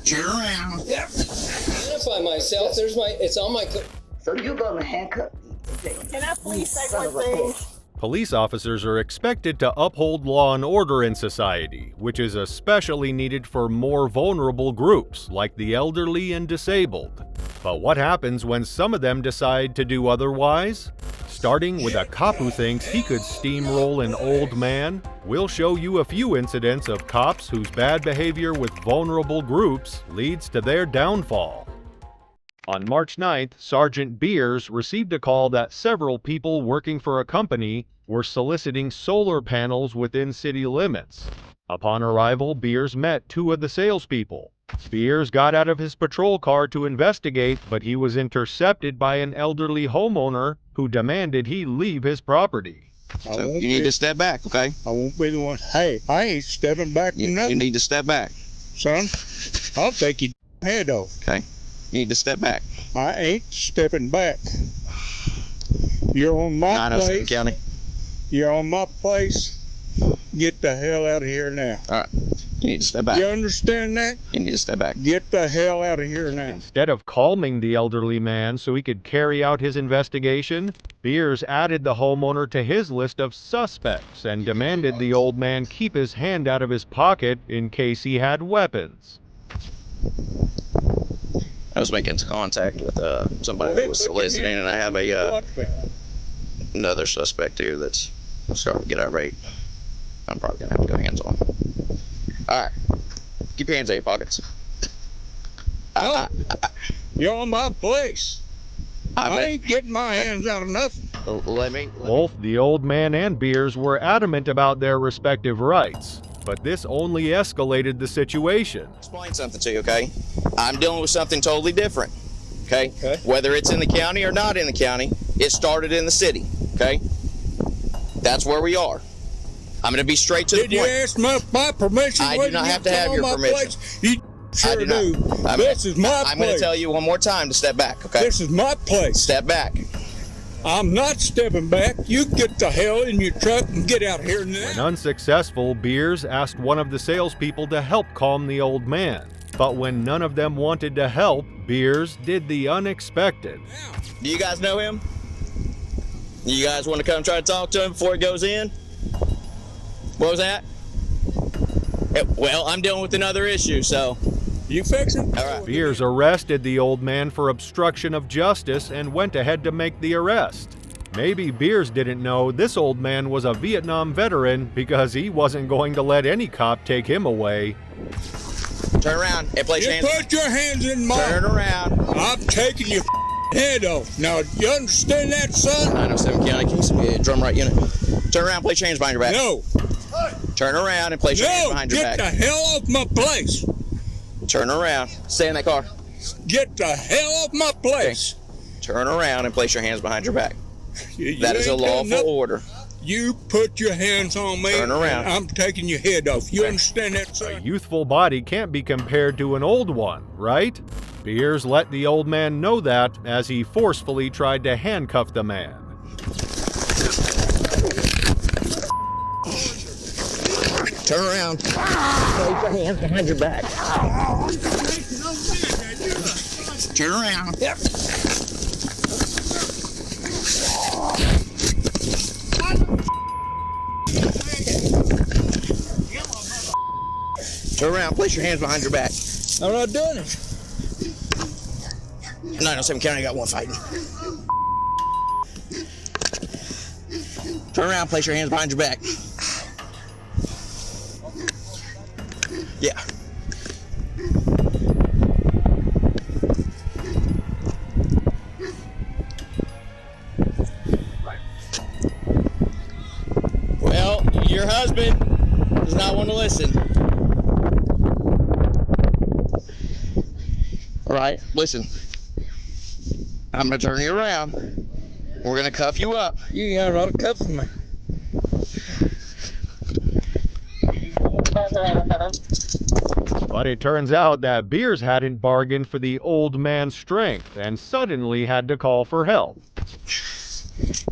Turn around. Yep. Identify myself. It's on my. So you're gonna handcuff me? Can I please say one thing? Police officers are expected to uphold law and order in society, which is especially needed for more vulnerable groups like the elderly and disabled. But what happens when some of them decide to do otherwise? Starting with a cop who thinks he could steamroll an old man, we'll show you a few incidents of cops whose bad behavior with vulnerable groups leads to their downfall. On March 9th, Sergeant Beers received a call that several people working for a company were soliciting solar panels within city limits. Upon arrival, Beers met two of the salespeople. Beers got out of his patrol car to investigate, but he was intercepted by an elderly homeowner who demanded he leave his property. So you need to step back, okay? I won't be the one. Hey, I ain't stepping back from nothing. You need to step back. Son, I'll take your head off. Okay. You need to step back. I ain't stepping back. You're on my 907 place. County. You're on my place. Get the hell out of here now. All right. You need to step back. You understand that? You need to step back. Get the hell out of here now. Instead of calming the elderly man so he could carry out his investigation, Beers added the homeowner to his list of suspects and demanded the old man keep his hand out of his pocket in case he had weapons. I was making contact with somebody that was soliciting, and I have another suspect here that's starting to get irate. I'm probably gonna have to go hands on. All right, keep your hands in your pockets. You're on my place. I ain't getting my hands out of nothing. Let me. Both the old man and Beers were adamant about their respective rights, but this only escalated the situation. Explain something to you, okay? I'm dealing with something totally different, okay? Whether it's in the county or not in the county, it started in the city, okay? That's where we are. I'm going to be straight to the point. Did you ask my permission? I do not have to have your permission. You sure do. This is my place. I'm going to tell you one more time to step back, okay? This is my place. Step back. I'm not stepping back. You get the hell in your truck and get out here now. When unsuccessful, Beers asked one of the salespeople to help calm the old man. But when none of them wanted to help, Beers did the unexpected. Do you guys know him? You guys want to come try to talk to him before he goes in? What was that? Well, I'm dealing with another issue, so. You fix it? All right. Beers arrested the old man for obstruction of justice and went ahead to make the arrest. Maybe Beers didn't know this old man was a Vietnam veteran because he wasn't going to let any cop take him away. Turn around and place your hands. Put your hands in mine. Turn around. I'm taking your head off. Now, you understand that, son? 907 County, can you see me a drum right unit? Turn around, place your hands behind your back. No. Turn around and place your hands behind your back. Get the hell off my place. Turn around. Stay in that car. Get the hell off my place. Okay. Turn around and place your hands behind your back. That is a ain't lawful order. You put your hands on me. Turn around. I'm taking your head off. You understand that, A son? youthful body can't be compared to an old one, right? Beers let the old man know that as he forcefully tried to handcuff the man. Turn around. Place your hands behind your back. Turn around. Yep. Turn around. Place your hands behind your back. I'm not doing it. 907 County, got one fighting. Turn around. Place your hands behind your back. Yeah. Well, your husband does not want to listen. All right, listen. I'm gonna turn you around. We're gonna cuff you up. You got a lot of cuffing me. But it turns out that Beers hadn't bargained for the old man's strength and suddenly had to call for help.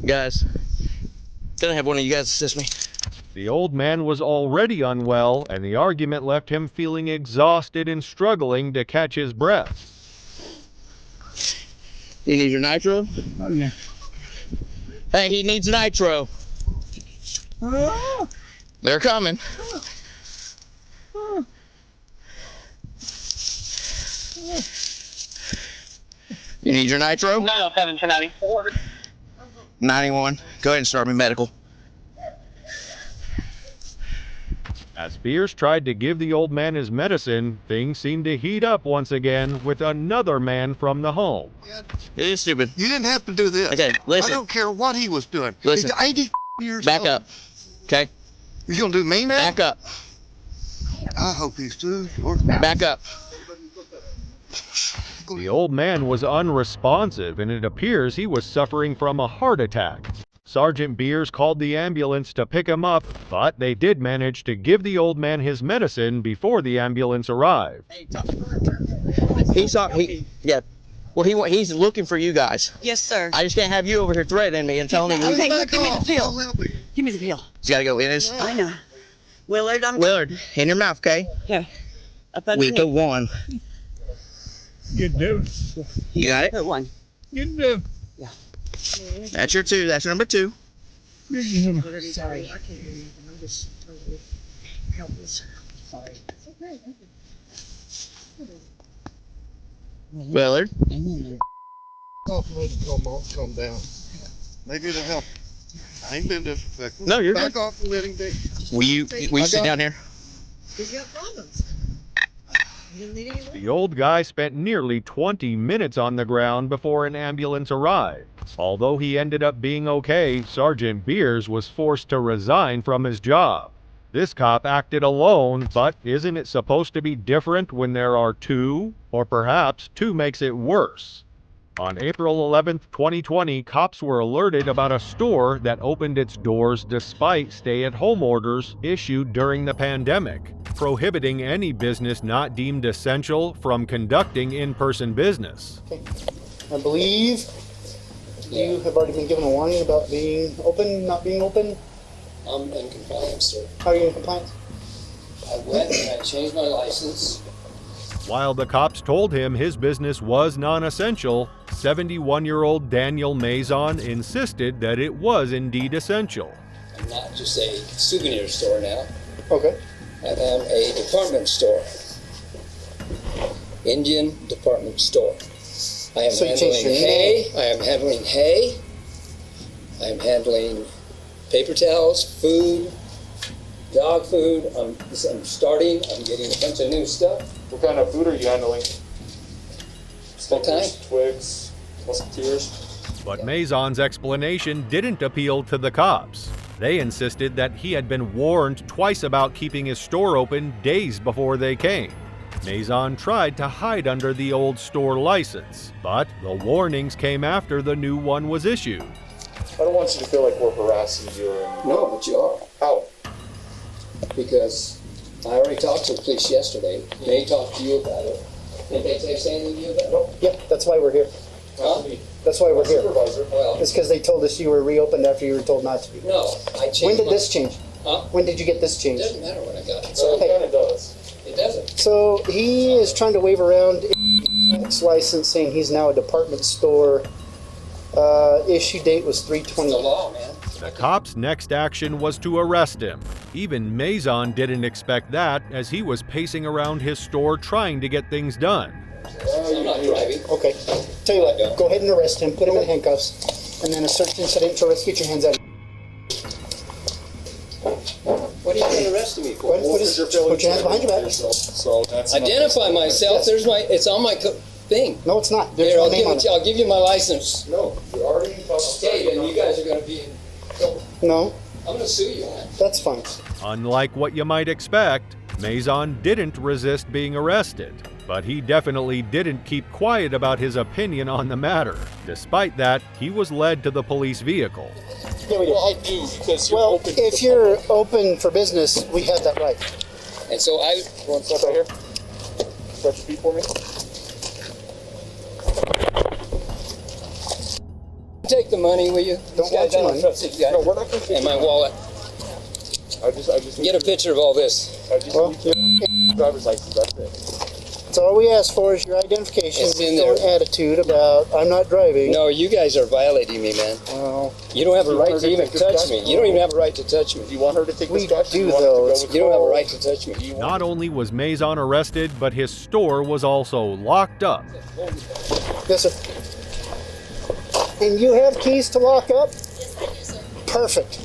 Guys, can I have one of you guys assist me? The old man was already unwell, and the argument left him feeling exhausted and struggling to catch his breath. You need your nitro? Oh, yeah. Hey, he needs nitro. They're coming. You need your nitro? No, 794. 91. Go ahead and start me medical. As Beers tried to give the old man his medicine, things seemed to heat up once again with another man from the home. It is stupid. You didn't have to do this. Okay, listen. I don't care what he was doing. Listen. He's 80 years Back old. up. Okay? You gonna do me now? Back up. I hope he's too. Or Back up. The old man was unresponsive, and it appears he was suffering from a heart attack. Sergeant Beers called the ambulance to pick him up, but they did manage to give the old man his medicine before the ambulance arrived. Yeah. Well, he's looking for you guys. Yes, sir. I just can't have you over here threatening me and telling me Okay, back give me the off. pill. Don't help me. Give me the pill. he's got to go in his. I know. Willard, I'm Willard, in your mouth, okay? here. Up Week of 1. Get down. You got it? Put one. Get down. That's your 2. That's number 2. Sorry. I can't hear you. I'm just totally helpless. Sorry. Willard. Off and let him calm down. Maybe it'll help. I ain't been disrespectful. No, you're Back good. off and let him be. Will you sit down here? He's got problems. You didn't need any more? The old guy spent nearly 20 minutes on the ground before an ambulance arrived. Although he ended up being okay, Sergeant Beers was forced to resign from his job. This cop acted alone, but isn't it supposed to be different when there are 2? Or perhaps 2 makes it worse. On April 11, 2020, cops were alerted about a store that opened its doors despite stay-at-home orders issued during the pandemic, prohibiting any business not deemed essential from conducting in-person business. I believe you have already been given a warning about being open, not being open. I'm in compliance, sir. How are you in compliance? I went and I changed my license. While the cops told him his business was non-essential, 71-year-old Daniel Mazon insisted that it was indeed essential. I'm not just a souvenir store now. Okay. I am a department store. Indian department store. I am So you changed handling your hay. I am handling hay. I am handling paper towels, food, dog food. I'm starting. I'm getting a bunch of new stuff. What kind of food are you handling? What kind? Twigs, musketeers. But Mazon's explanation didn't appeal to the cops. They insisted that he had been warned twice about keeping his store open days before they came. Mazon tried to hide under the old store license, but the warnings came after the new one was issued. I don't want you to feel like we're harassing you or anything. No, but you are. How? Because I already talked to the police yesterday. They talked to you about it. Did they say anything to you about it? Yep, that's why we're here. Huh? That's why we're here. Supervisor. Well, It's because they told us you were reopened after you were told not to be. no, I changed When did my- this change? Huh? When did you get this It changed? doesn't matter when I got it. So So it kind of does. it doesn't. So he is trying to wave around his license, saying he's now a department store. Issue date was It's 3/20. the law, man. The cops' next action was to arrest him. Even Mazon didn't expect that, as he was pacing around his store trying to get things done. I'm not driving. Okay. Tell you what, go ahead and arrest him, put him in handcuffs, and then a search incident. So let's get your hands out. What are you going to arrest me Go for? ahead and put your hands behind your back. So that's Identify myself. There's my. It's on my thing. No, it's not. There's Here, no I'll name on it. I'll give you my license. No, you're already Okay, then you guys are going to be in trouble. No, I'm going to sue you on it. that's fine. Unlike what you might expect, Mazon didn't resist being arrested. But he definitely didn't keep quiet about his opinion on the matter. Despite that, he was led to the police vehicle. Yeah, we do. Well, I do because you're Well, open. if you're open for business, we have that right. And so I. You want to step right here? Stretch your feet for me. Take the money, will you? Don't These guys, want your I money. trust these guys. No, we're not going to And my wallet. I just need Get a picture of all this. I just need driver's license. That's it. That's all we ask for is your identification It's in and your there. attitude about I'm not driving. No, you guys are violating me, man. Well, You don't have a You right want to her to even take this touch test? me. You don't even have a right to touch me. Do you want her to take We this test? or do, you want her to though. go It's with You don't have a called- right to touch me. Not only was Maison arrested, but his store was also locked up. yes, sir. And you have keys to lock up? Perfect.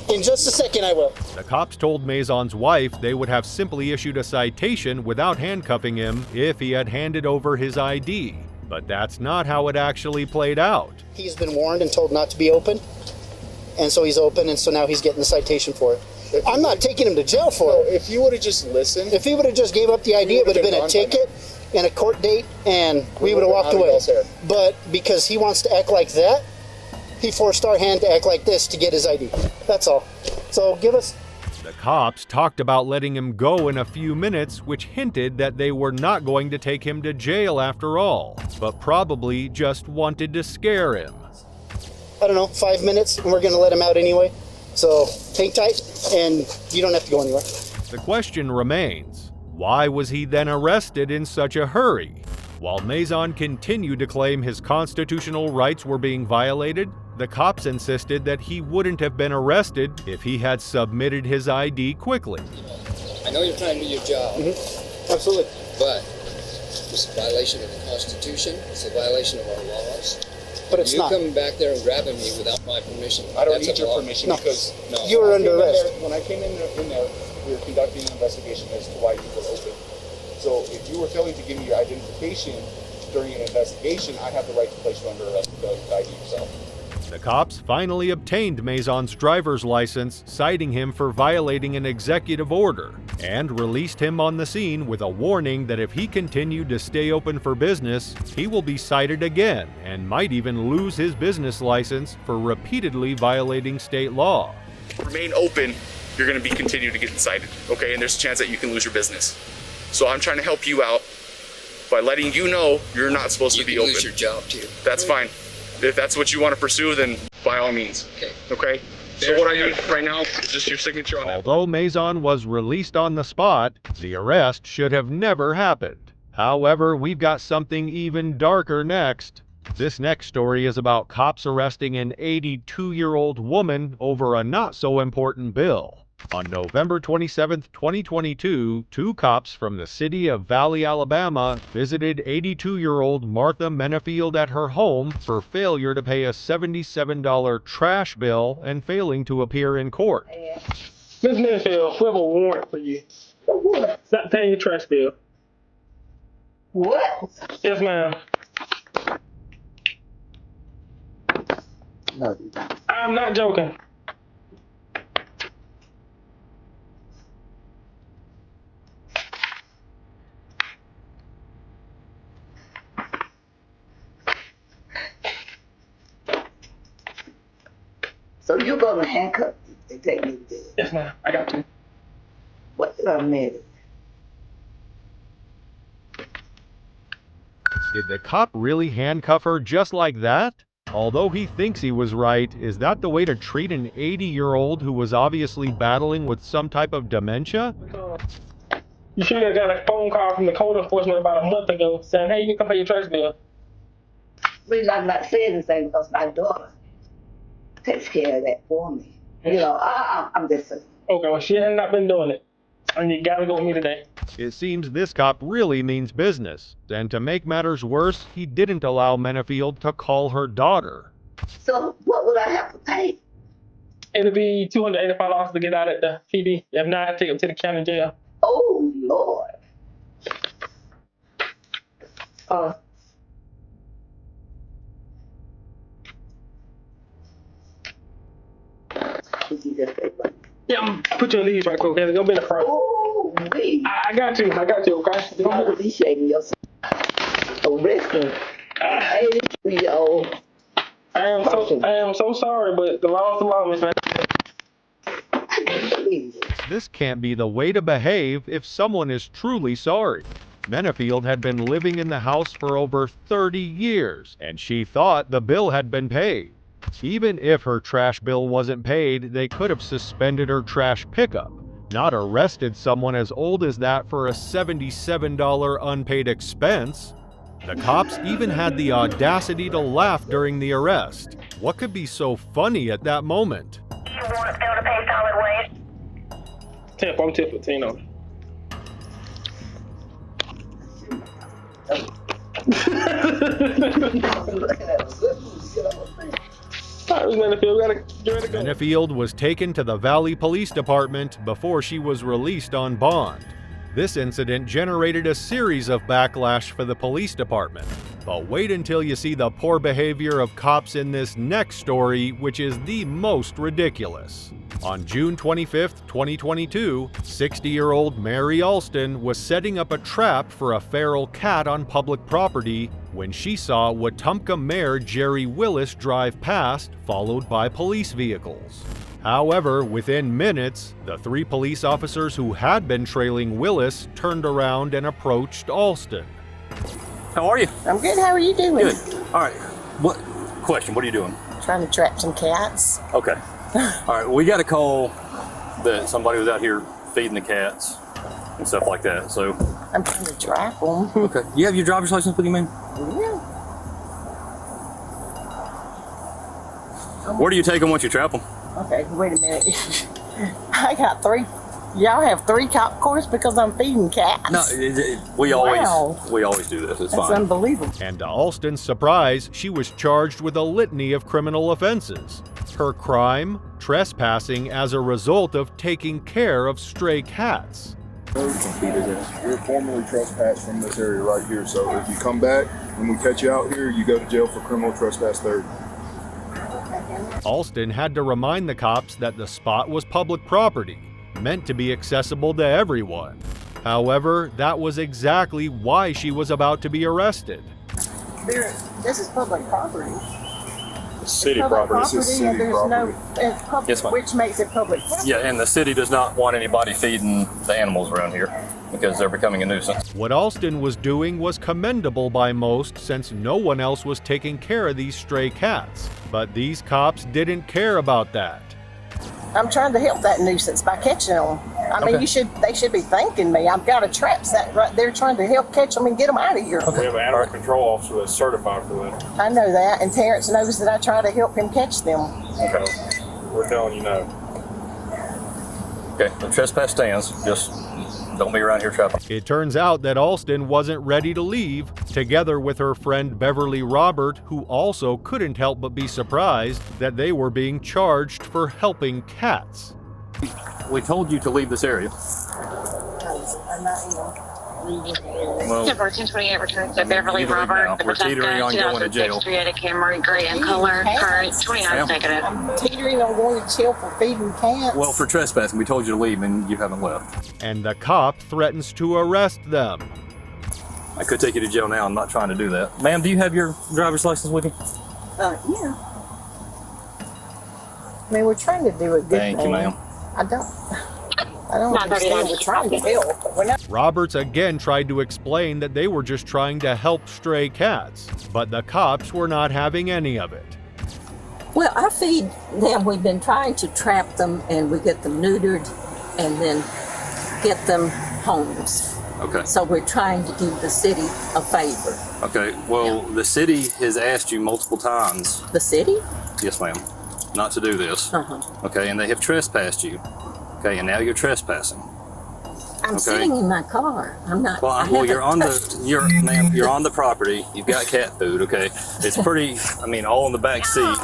In just a second, I will. The cops told Maison's wife they would have simply issued a citation without handcuffing him if he had handed over his ID. But that's not how it actually played out. He's been warned and told not to be open, and so he's open, and so now he's getting the citation for it. I'm not taking him to jail for No, it. if you would have just listened, If he would have just gave up the ID, it would have been a ticket and a court date, and we would have walked would've been away. out of y'all's hair. But because he wants to act like that, he forced our hand to act like this to get his ID. That's all. So give us. The cops talked about letting him go in a few minutes, which hinted that they were not going to take him to jail after all, but probably just wanted to scare him. I don't know, 5 minutes, and we're going to let him out anyway. So hang tight, and you don't have to go anywhere. The question remains, why was he then arrested in such a hurry? While Maison continued to claim his constitutional rights were being violated, the cops insisted that he wouldn't have been arrested if he had submitted his ID quickly. I know you're trying to do your job, Absolutely. but it's a violation of the Constitution. It's a violation of our laws. But it's you not. coming back there and grabbing me without my permission. I don't that's need a your law. permission No. because No. You were when I under came in arrest. there- when I came in there, we were conducting an investigation as to why you were open. So if you were failing to give me your identification during an investigation, I have the right to place you under arrest because you ID yourself. The cops finally obtained Maison's driver's license, citing him for violating an executive order, and released him on the scene with a warning that if he continued to stay open for business, he will be cited again and might even lose his business license for repeatedly violating state law. Remain open, you're going to be continued to get cited, okay? And there's a chance that you can lose your business. So I'm trying to help you out by letting you know you're not supposed You to be can open. lose your job too. That's fine. If that's what you want to pursue, then by all means. Okay. Okay? So what I need right now is just your signature on that. Although Maison was released on the spot, the arrest should have never happened. However, we've got something even darker next. This next story is about cops arresting an 82-year-old woman over a not-so-important bill. On November 27, 2022, two cops from the city of Valley, Alabama, visited 82-year-old Martha Menefield at her home for failure to pay a $77 trash bill and failing to appear in court. Ms. Minfield, we have a warrant for you. Stop paying your trash bill. What? Yes, ma'am. No. I'm not joking. So you're gonna handcuff me and take me to jail? Yes, ma'am. I got you. What did I miss? Did the cop really handcuff her just like that? Although he thinks he was right, is that the way to treat an 80-year-old who was obviously battling with some type of dementia? You should have got a phone call from the code enforcement about a month ago saying, hey, you can come pay your trash bill. The reason I'm not saying anything because my daughter takes care of that for me. You know, I'm just saying. Okay, well, she has not been doing it. And you gotta go with me today. It seems this cop really means business, and to make matters worse, he didn't allow Menefield to call her daughter. So what would I have to pay? It'll be $285 to get out at the PD. If not, I'll take it to the county jail. Oh, Lord. Did you just say what? Yeah, I'm put you in these right quick. There's gonna be in the front. Oh, wait. I got you, okay? Don't appreciate yourself. Arresting 83-year-old. I am so sorry, but the law's the law, Miss Man. This can't be the way to behave if someone is truly sorry. Menefield had been living in the house for over 30 years, and she thought the bill had been paid. Even if her trash bill wasn't paid, they could have suspended her trash pickup, not arrested someone as old as that for a $77 unpaid expense. The cops even had the audacity to laugh during the arrest. What could be so funny at that moment? You want still to pay solid waste? Tip, I'm tip 15 on Menefield was taken to the Valley Police Department before she was released on bond. This incident generated a series of backlash for the police department. But wait until you see the poor behavior of cops in this next story, which is the most ridiculous. On June 25, 2022, 60-year-old Mary Alston was setting up a trap for a feral cat on public property when she saw Wetumpka Mayor Jerry Willis drive past, followed by police vehicles. However, within minutes, the 3 police officers who had been trailing Willis turned around and approached Alston. How are you? I'm good. How are you doing? Good. All right. What are you doing? Trying to trap some cats. Okay. All right. We got a call that somebody was out here feeding the cats and stuff like that. So I'm trying to trap them. Okay. You have your driver's license with you, man? Yeah. Where do you take them once you trap them? Okay, wait a minute. I got 3. Y'all have 3 cop cars because I'm feeding cats? No, we always do this. It's That's fine. unbelievable. And to Alston's surprise, she was charged with a litany of criminal offenses. Her crime, trespassing as a result of taking care of stray cats. You're formally trespassed from this area right here, so if you come back and we catch you out here, you go to jail for criminal trespass third. Alston had to remind the cops that the spot was public property, meant to be accessible to everyone. However, that was exactly why she was about to be arrested. This is public property. City Public property. and there's no, it's public, Yes, ma'am. which makes it public property. Yeah, and the city does not want anybody feeding the animals around here because they're becoming a nuisance. What Alston was doing was commendable by most, since no one else was taking care of these stray cats. But these cops didn't care about that. I'm trying to help that nuisance by catching them. I mean, they should be thanking me. I've got a trap set right there trying to help catch them and get them out of here. We have an animal control officer that's certified for that. I know that, and Terrence knows that I try to help him catch them. Okay. We're telling you no. Okay, the trespass stands. Just don't be around here trapping. It turns out that Alston wasn't ready to leave, together with her friend Beverly Robert, who also couldn't help but be surprised that they were being charged for helping cats. We told you to leave this area. I'm not even. Well, 1428 returns to Beverly teetering Robert. now. We're teetering on going to jail. Created Camry gray in color. Current 29 negative. I'm teetering on going to jail for feeding cats. Well, for trespassing, we told you to leave and you haven't left. And the cop threatens to arrest them. I could take you to jail now. I'm not trying to do that. Ma'am, do you have your driver's license with you? Yeah. I mean, we're trying to do a good thing. Thank you, ma'am. I don't understand. We're trying to help. We're not. Roberts again tried to explain that they were just trying to help stray cats, but the cops were not having any of it. Well, I feed them. We've been trying to trap them, and we get them neutered and then get them homes. Okay. So we're trying to do the city a favor. Okay, well, the city has asked you multiple times. The city? Yes, ma'am. Not to do this. Okay, and they have trespassed you. Okay, and now you're trespassing. I'm sitting in my car. I'm not. Well, you're on the property. You've got cat food. Okay, it's pretty. I mean, all in the back seat.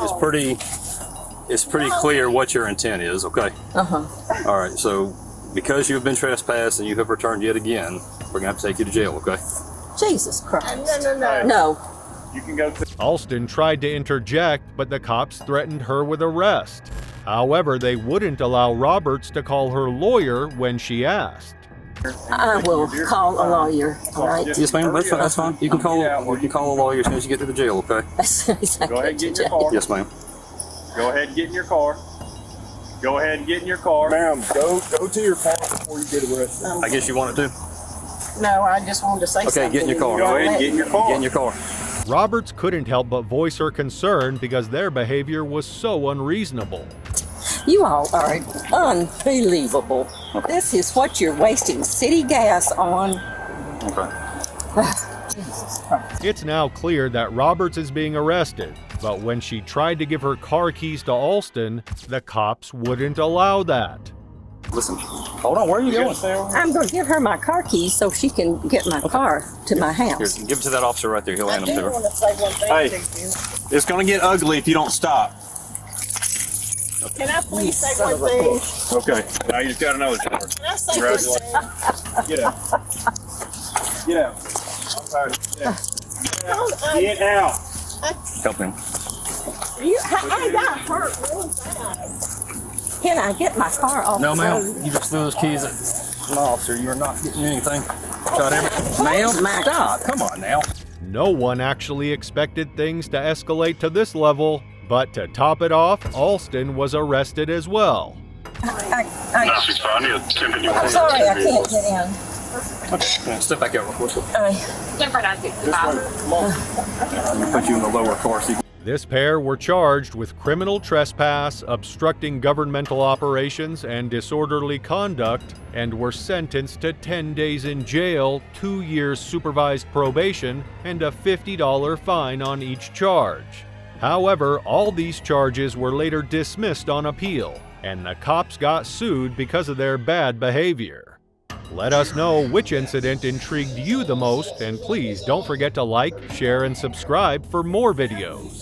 It's pretty clear what your intent is. Okay. All right. So, because you have been trespassed and you have returned yet again, we're gonna have to take you to jail. Okay. Jesus Christ. No. No. You can go to. Alston tried to interject, but the cops threatened her with arrest. However, they wouldn't allow Roberts to call her lawyer when she asked. I will call a lawyer. All right. Yes, ma'am. That's fine. You can call a lawyer as soon as you get to the jail. Okay. As soon as I Go ahead and get in your car. Yes, ma'am. Go ahead and get in your car. Go ahead and get in your car. Ma'am, go to your car before you get arrested. I guess you want it to. No, I just wanted to say something. Okay, get in your car. Go ahead, get in your car. Get in your car. Roberts couldn't help but voice her concern because their behavior was so unreasonable. You all are unbelievable. This is what you're wasting city gas on. Okay. Jesus Christ. It's now clear that Roberts is being arrested, but when she tried to give her car keys to Alston, the cops wouldn't allow that. Listen, hold on, where are you going? I'm going to give her my car keys so she can get my car to my house. Here, give it to that officer right there. He'll hand them to her. want to say one thing Hey. to you. It's gonna get ugly if you don't stop. Can I please say one thing? Okay. Now you just got another charge. Can I say one thing? Get out. Get out. I'm tired. Get out. Help him. I got hurt really bad. Can I get my car off No, the ma'am. road? You just threw those keys at an officer. You're not getting anything. Shot everything. Ma'am, my- stop. Come on now. No one actually expected things to escalate to this level, but to top it off, Alston was arrested as well. I'm sorry I can't get in. Okay, step back out real quick. Uh, I'm gonna put you in the lower car seat. This pair were charged with criminal trespass, obstructing governmental operations, and disorderly conduct, and were sentenced to 10 days in jail, 2 years supervised probation, and a $50 fine on each charge. However, all these charges were later dismissed on appeal, and the cops got sued because of their bad behavior. Let us know which incident intrigued you the most, and please don't forget to like, share, and subscribe for more videos.